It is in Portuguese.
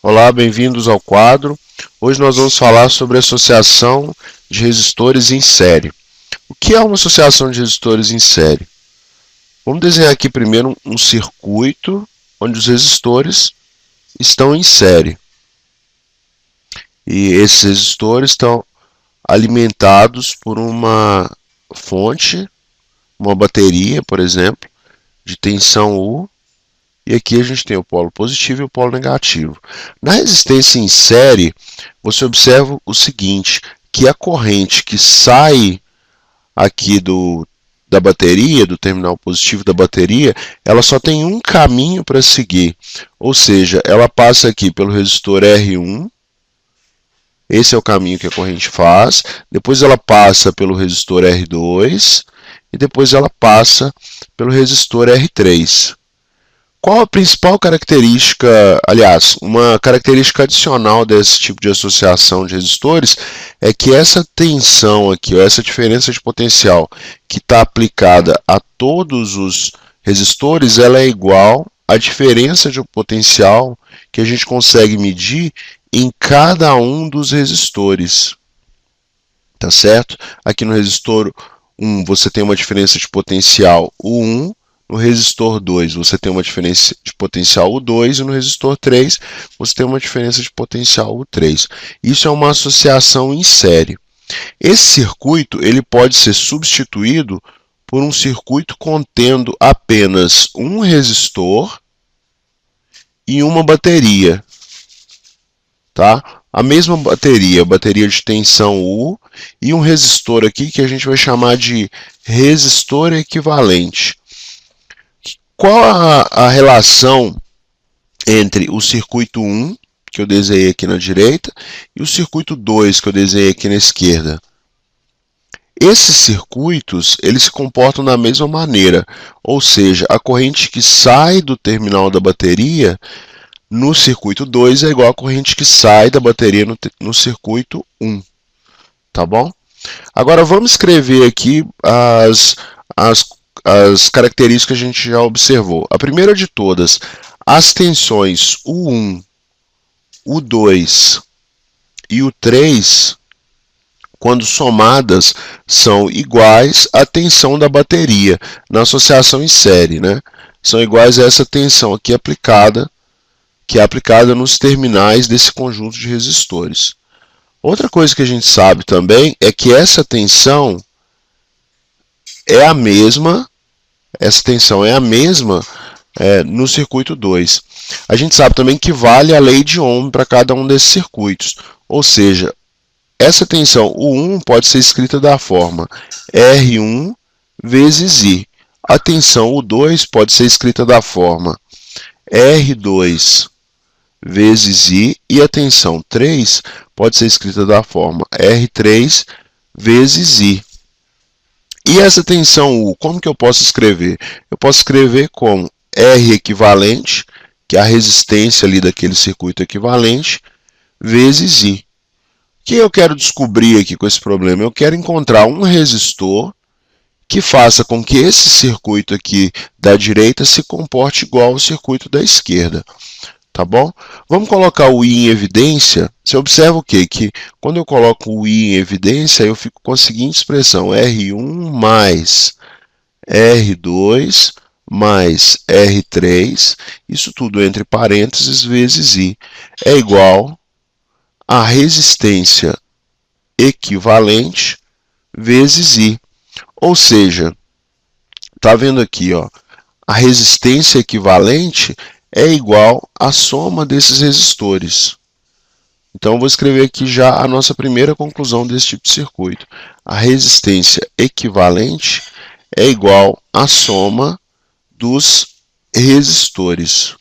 Olá, bem-vindos ao quadro. Hoje nós vamos falar sobre associação de resistores em série. O que é uma associação de resistores em série? Vamos desenhar aqui primeiro um circuito onde os resistores estão em série. E esses resistores estão alimentados por uma fonte, uma bateria, por exemplo, de tensão U. E aqui a gente tem o polo positivo e o polo negativo. Na resistência em série, você observa o seguinte, que a corrente que sai aqui da bateria, do terminal positivo da bateria, ela só tem um caminho para seguir. Ou seja, ela passa aqui pelo resistor R1, esse é o caminho que a corrente faz, depois ela passa pelo resistor R2 e depois ela passa pelo resistor R3. Qual a principal característica, aliás, uma característica adicional desse tipo de associação de resistores é que essa tensão aqui, ou essa diferença de potencial que está aplicada a todos os resistores, ela é igual à diferença de potencial que a gente consegue medir em cada um dos resistores. Tá certo? Aqui no resistor 1 você tem uma diferença de potencial U1, no resistor 2 você tem uma diferença de potencial U2 e no resistor 3 você tem uma diferença de potencial U3. Isso é uma associação em série. Esse circuito ele pode ser substituído por um circuito contendo apenas um resistor e uma bateria. Tá? A mesma bateria de tensão U e um resistor aqui que a gente vai chamar de resistor equivalente. Qual a relação entre o circuito 1, que eu desenhei aqui na direita, e o circuito 2, que eu desenhei aqui na esquerda? Esses circuitos eles se comportam da mesma maneira, ou seja, a corrente que sai do terminal da bateria no circuito 2 é igual à corrente que sai da bateria no circuito 1. Tá bom? Agora vamos escrever aqui as características que a gente já observou. A primeira de todas, as tensões U1, U2 e U3, quando somadas, são iguais à tensão da bateria, na associação em série, né? São iguais a essa tensão aqui aplicada, que é aplicada nos terminais desse conjunto de resistores. Outra coisa que a gente sabe também é que essa tensão é a mesma no circuito 2. A gente sabe também que vale a lei de Ohm para cada um desses circuitos. Ou seja, essa tensão U1 pode ser escrita da forma R1 vezes I. A tensão U2 pode ser escrita da forma R2 vezes I. E a tensão 3 pode ser escrita da forma R3 vezes I. E essa tensão U, como que eu posso escrever? Eu posso escrever como R equivalente, que é a resistência ali daquele circuito equivalente, vezes I. O que eu quero descobrir aqui com esse problema? Eu quero encontrar um resistor que faça com que esse circuito aqui da direita se comporte igual ao circuito da esquerda. Tá bom? Vamos colocar o I em evidência. Você observa o quê? Que quando eu coloco o I em evidência, eu fico com a seguinte expressão: R1 mais R2 mais R3, isso tudo entre parênteses, vezes I, é igual a resistência equivalente vezes I. Ou seja, tá vendo aqui, ó, a resistência equivalente é igual à soma desses resistores. Então, eu vou escrever aqui já a nossa primeira conclusão desse tipo de circuito. A resistência equivalente é igual à soma dos resistores.